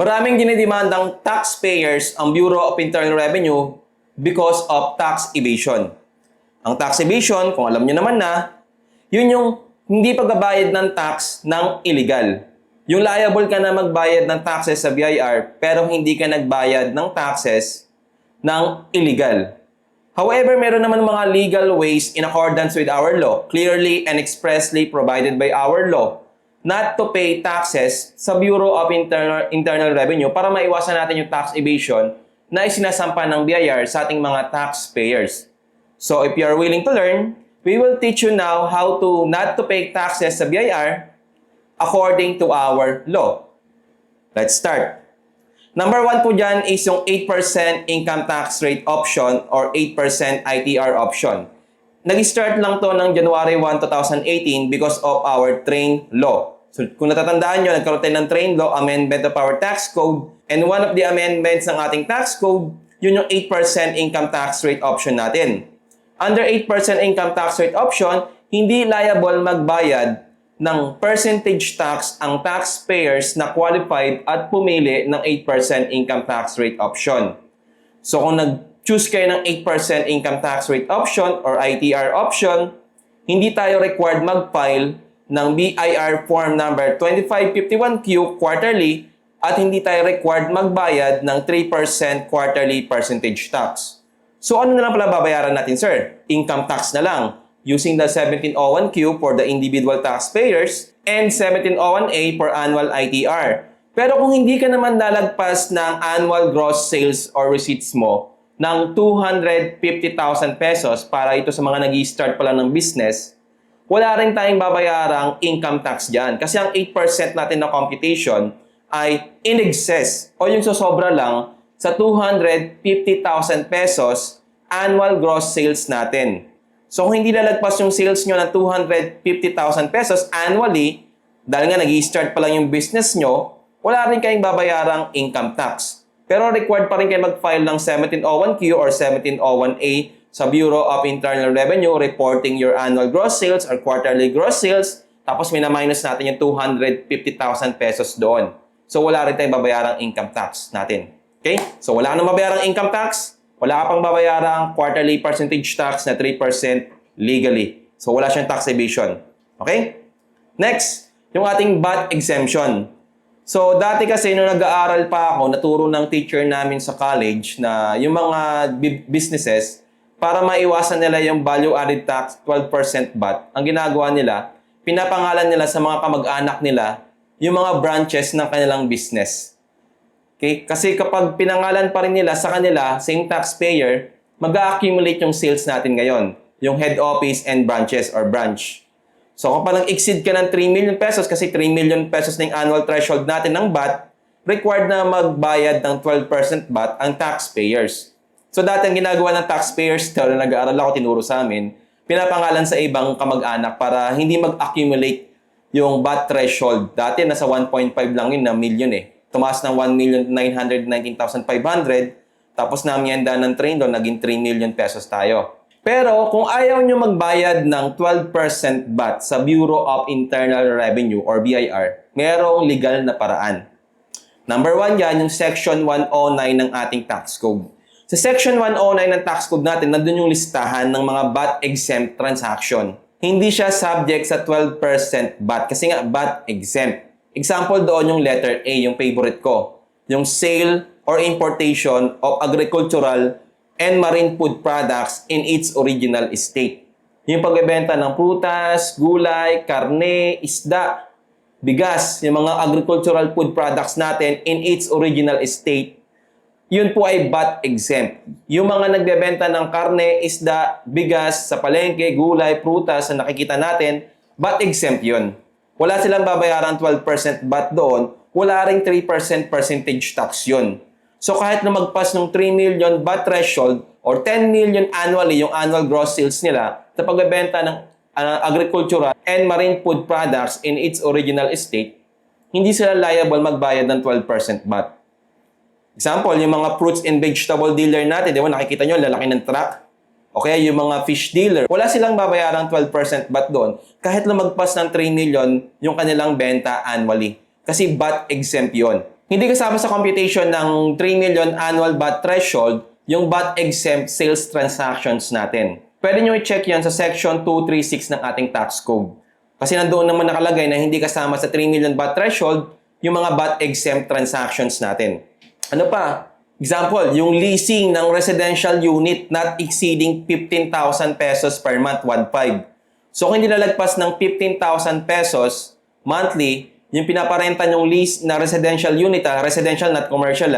Maraming dinidemandang taxpayers ang Bureau of Internal Revenue because of tax evasion. Ang tax evasion, kung alam nyo naman na, yun yung hindi pagbabayad ng tax ng illegal. Yung liable ka na magbayad ng taxes sa BIR pero hindi ka nagbayad ng taxes ng illegal. However, meron naman mga legal ways in accordance with our law, clearly and expressly provided by our law, not to pay taxes sa Bureau of Internal Revenue para maiwasan natin yung tax evasion na isinasampa ng BIR sa ating mga taxpayers. So if you are willing to learn, we will teach you now how to not to pay taxes sa BIR according to our law. Let's start. Number 1 po dyan is yung 8% income tax rate option or 8% ITR option. Nag-start lang to ng January 1, 2018 because of our train law. So kung natatandaan nyo, nagkaroon tayo ng train law, amendment of our tax code, and one of the amendments ng ating tax code, yun yung 8% income tax rate option natin. Under 8% income tax rate option, hindi liable magbayad ng percentage tax ang taxpayers na qualified at pumili ng 8% income tax rate option. So kung nag-choose kayo ng 8% income tax rate option or ITR option, hindi tayo required mag-file ng BIR form number 2551Q quarterly at hindi tayo required magbayad ng 3% quarterly percentage tax. So ano na lang pala babayaran natin, sir? Income tax na lang, using the 1701Q for the individual taxpayers and 1701A for annual ITR. Pero kung hindi ka naman lalagpas ng annual gross sales or receipts mo ng 250,000 pesos para ito sa mga nag-i-start pa lang ng business, wala rin tayong babayarang income tax dyan. Kasi ang 8% natin na computation ay in excess o yung sosobra lang sa 250,000 pesos annual gross sales natin. So kung hindi lalagpas yung sales nyo ng 250,000 pesos annually, dahil nga nag-i-start pa lang yung business nyo, wala rin kayong babayarang income tax. Pero required pa rin kayo mag-file ng 1701Q or 1701A sa Bureau of Internal Revenue reporting your annual gross sales or quarterly gross sales, tapos mina-minus natin yung 250,000 pesos doon. So wala rin tayong babayarang income tax natin. Okay? So wala ka nang babayarang income tax, wala ka pang babayarang quarterly percentage tax na 3% legally. So, wala siyang tax evasion. Okay? Next, yung ating VAT exemption. So, dati kasi nung nag-aaral pa ako, naturo ng teacher namin sa college na yung mga businesses, para maiwasan nila yung value-added tax, 12% VAT, ang ginagawa nila, pinapangalan nila sa mga kamag-anak nila yung mga branches ng kanilang business. Okay? Kasi kapag pinangalan pa rin nila sa kanila, same taxpayer, mag-accumulate yung sales natin ngayon. Yung head office and branches or branch. So kapag nag-exceed ka ng 3 million pesos, kasi 3 million pesos na yung annual threshold natin ng VAT, required na magbayad ng 12% VAT ang taxpayers. So dati ang ginagawa ng taxpayers, na nag-aaral ako, tinuro sa amin, pinapangalan sa ibang kamag-anak para hindi mag-accumulate yung VAT threshold. Dati nasa 1.5 lang yun na million eh. Tumaas ng 1,919,500, tapos namyenda ng train doon, naging 3 million pesos tayo. Pero kung ayaw nyo magbayad ng 12% VAT sa Bureau of Internal Revenue or BIR, mayroong legal na paraan. Number 1 yan, yung Section 109 ng ating tax code. Sa Section 109 ng tax code natin, nandun yung listahan ng mga VAT-exempt transaction. Hindi siya subject sa 12% VAT kasi nga VAT exempt. Example doon yung letter A, yung favorite ko. Yung sale or importation of agricultural and marine food products in its original state. Yung pagbebenta ng prutas, gulay, karne, isda, bigas, yung mga agricultural food products natin in its original state, yun po ay VAT exempt. Yung mga nagbebenta ng karne, isda, bigas sa palengke, gulay, prutas na nakikita natin, VAT exempt yun. Wala silang babayaran 12% VAT doon, wala ring 3% percentage tax yun. So kahit na magpas ng 3 million VAT threshold or 10 million annually yung annual gross sales nila sa pagbebenta ng agricultural and marine food products in its original state, hindi sila liable magbayad ng 12% VAT. Example, yung mga fruits and vegetable dealer natin, di ba nakikita nyo, lalaki ng truck. O kaya yung mga fish dealer, wala silang babayarang 12% VAT doon kahit lumagpas ng 3 million yung kanilang benta annually. Kasi VAT exempt yun. Hindi kasama sa computation ng 3 million annual VAT threshold yung VAT-exempt sales transactions natin. Pwede nyo i-check yan sa section 236 ng ating tax code. Kasi nandoon naman nakalagay na hindi kasama sa 3 million VAT threshold yung mga VAT-exempt transactions natin. Ano pa? Example, yung leasing ng residential unit not exceeding 15,000 pesos per month, 1.5. So kung hindi nalagpas ng 15,000 pesos monthly, yung pinaparenta yung lease na residential unit, residential not commercial,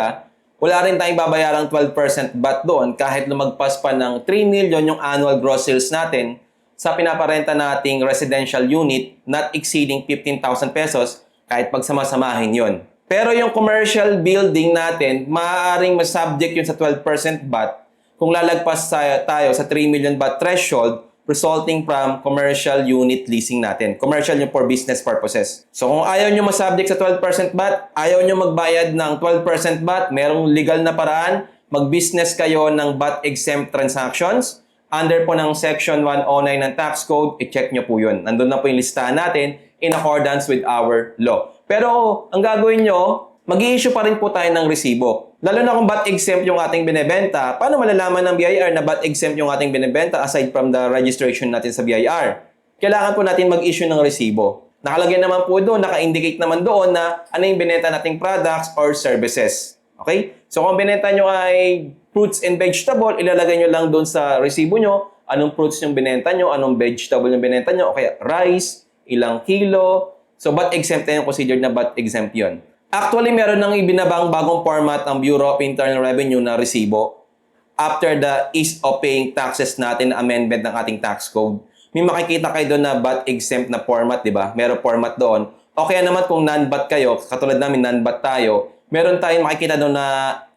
wala rin tayong babayarang 12% VAT doon kahit lumagpas pa ng 3 million yung annual gross sales natin sa pinaparenta nating residential unit not exceeding 15,000 pesos kahit pagsamasamahin yon. Pero yung commercial building natin, maaaring masubject yun sa 12% VAT kung lalagpas tayo sa 3 million VAT threshold resulting from commercial unit leasing natin. Commercial yung for business purposes. So kung ayaw nyo masubject sa 12% VAT, ayaw nyo magbayad ng 12% VAT, merong legal na paraan, mag-business kayo ng VAT-exempt transactions. Under po ng Section 109 ng Tax Code, i-check nyo po yun. Nandun na po yung listahan natin in accordance with our law. Pero ang gagawin nyo, mag-i-issue pa rin po tayo ng resibo. Lalo na kung VAT-exempt yung ating binebenta, paano malalaman ng BIR na VAT-exempt yung ating binebenta aside from the registration natin sa BIR? Kailangan po natin mag-issue ng resibo. Nakalagay naman po doon, naka-indicate naman doon na ano yung binenta nating products or services. Okay? So kung binenta nyo ay fruits and vegetable, ilalagay nyo lang doon sa resibo nyo, anong fruits yung binenta nyo, anong vegetable yung binenta nyo, o kaya rice, ilang kilo. So VAT-exempt na yung considered na VAT-exempt yun. Actually, meron nang ibinabang bagong format ang Bureau of Internal Revenue na resibo after the ease of paying taxes natin na amendment ng ating tax code. May makikita kayo doon na VAT-exempt na format, di ba? Meron format doon. O kaya naman kung non-VAT kayo, katulad namin non-VAT tayo, meron tayong makikita doon na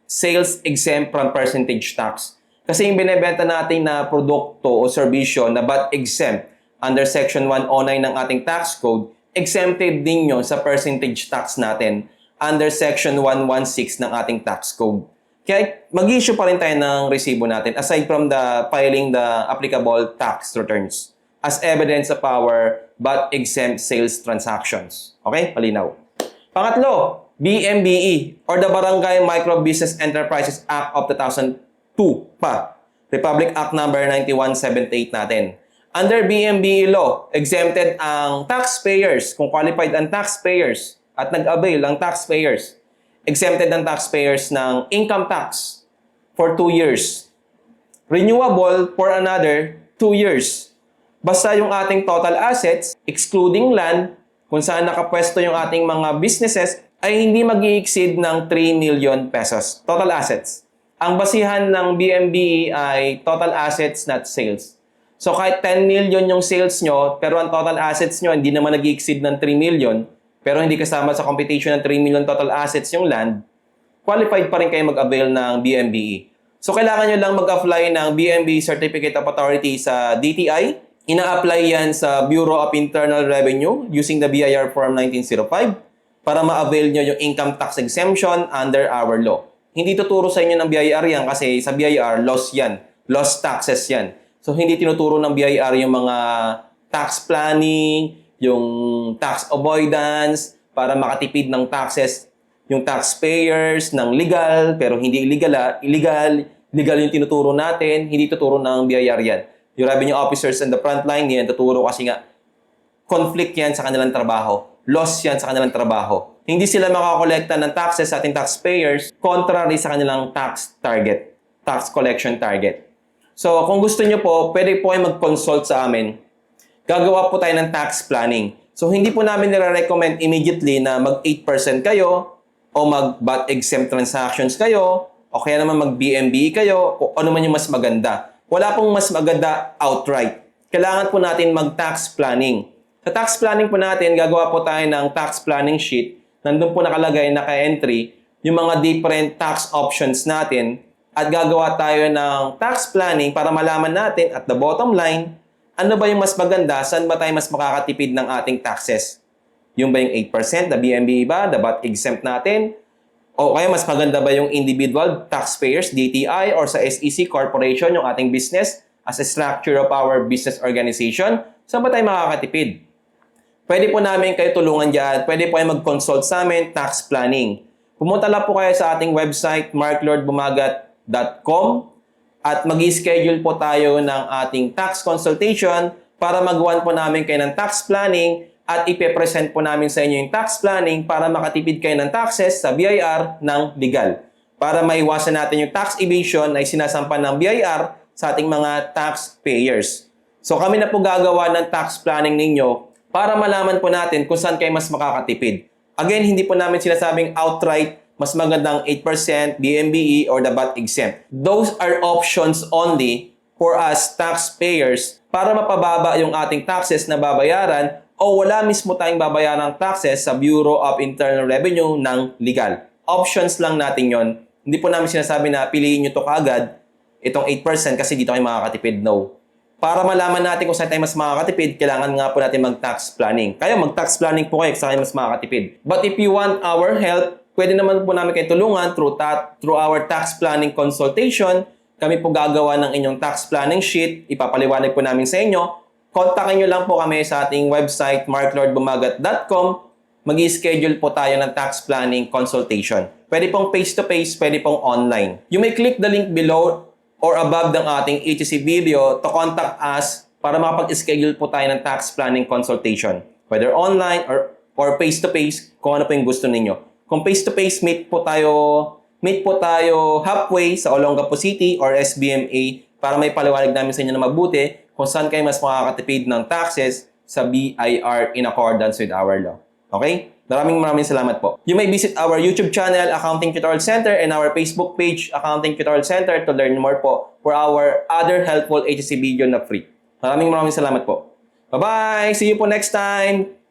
sales exempt from percentage tax. Kasi yung binebenta natin na produkto o serbisyo na VAT-exempt under Section 109 ng ating tax code, exempted din yun sa percentage tax natin under Section 116 ng ating tax code. Kaya mag-issue pa rin tayo ng resibo natin aside from the filing the applicable tax returns as evidence of our VAT-exempt sales transactions. Okay? Malinaw. Pangatlo, BMBE or the Barangay Micro Business Enterprises Act of 2002 pa. Republic Act number 9178 natin. Under BMBE law, exempted ang taxpayers, kung qualified ang taxpayers at nag-avail ang taxpayers, exempted ang taxpayers ng income tax for 2 years. Renewable for another 2 years. Basta yung ating total assets, excluding land, kung saan nakapwesto yung ating mga businesses, ay hindi mag-i-exceed ng 3 million pesos. Total assets. Ang basihan ng BMBE ay total assets, not sales. So kahit 10 million yung sales nyo, pero ang total assets nyo hindi naman nag-i-exceed ng 3 million, pero hindi kasama sa computation ng 3 million total assets yung land, qualified pa rin kayo mag-avail ng BMBE. So kailangan nyo lang mag-apply ng BMBE Certificate of Authority sa DTI. Ina-apply yan sa Bureau of Internal Revenue using the BIR Form 1905 para ma-avail nyo yung income tax exemption under our law. Hindi tuturo sa inyo ng BIR yan kasi sa BIR, loss yan. Loss taxes yan. So hindi tinuturo ng BIR yung mga tax planning, yung tax avoidance, para makatipid ng taxes yung taxpayers ng legal, pero hindi illegal. Legal yung tinuturo natin, hindi tuturo ng BIR yan. Yung revenue officers in the front line, yan tuturo kasi nga conflict yan sa kanilang trabaho. Loss yan sa kanilang trabaho. Hindi sila makakolekta ng taxes sa ating taxpayers contrary sa kanilang tax target, tax collection target. So kung gusto nyo po, pwede po kayo mag-consult sa amin. Gagawa po tayo ng tax planning. So, hindi po namin nire-recommend immediately na mag-8% kayo o mag-VAT exempt transactions kayo o kaya naman mag-BMBE kayo o ano man yung mas maganda. Wala pong mas maganda outright. Kailangan po natin mag-tax planning. Sa tax planning po natin, gagawa po tayo ng tax planning sheet. Nandun po nakalagay, naka-entry, yung mga different tax options natin at gagawa tayo ng tax planning para malaman natin at the bottom line, ano ba yung mas maganda? Saan ba tayo mas makakatipid ng ating taxes? Yung ba yung 8%? The BMBE ba? The VAT exempt natin? O kaya mas maganda ba yung individual taxpayers, DTI, or sa SEC Corporation, yung ating business as a structure of our business organization? Saan ba tayo makakatipid? Pwede po namin kayo tulungan dyan. Pwede po kayo mag-consult sa amin, tax planning. pumunta lang po kayo sa ating website, marklordbumagat.com, at mag-schedule po tayo ng ating tax consultation para magawan po namin kayo ng tax planning at ipe-present po namin sa inyo yung tax planning para makatipid kayo ng taxes sa BIR ng legal. Para maiwasan natin yung tax evasion na sinasampa ng BIR sa ating mga taxpayers. So kami na po gagawa ng tax planning ninyo para malaman po natin kung saan kayo mas makakatipid. Again, hindi po namin sinasabing outright mas magandang 8%, DMBE, or the VAT exempt. Those are options only for us taxpayers para mapababa yung ating taxes na babayaran o wala mismo tayong babayarang taxes sa Bureau of Internal Revenue ng legal. Options lang natin yon. Hindi po namin sinasabi na piliin nyo to kaagad, itong 8% kasi dito kayo makakatipid. No. Para malaman natin kung saan tayo mas makakatipid, kailangan nga po natin mag-tax planning. Kaya mag-tax planning po kayo kung saan mas makakatipid. But if you want our help, pwede naman po namin kayo tulungan through our tax planning consultation. Kami po gagawa ng inyong tax planning sheet. Ipapaliwanag po namin sa inyo. Kontakin nyo lang po kami sa ating website, marklordbumagat.com. Mag-i-schedule po tayo ng tax planning consultation. Pwede pong face-to-face, pwede pong online. You may click the link below or above ng ating HTC video to contact us para makapag-schedule po tayo ng tax planning consultation. Whether online or face-to-face, kung ano po yung gusto ninyo. Kung face-to-face, meet po tayo halfway sa Olongapo City or SBMA para may paliwanag namin sa inyo na mabuti kung saan kayo mas makakatipid ng taxes sa BIR in accordance with our law. Okay? Maraming salamat po. You may visit our YouTube channel, Accounting Tutorial Center, and our Facebook page, Accounting Tutorial Center, to learn more po for our other helpful HTC video na free. Maraming salamat po. Bye-bye! See you po next time!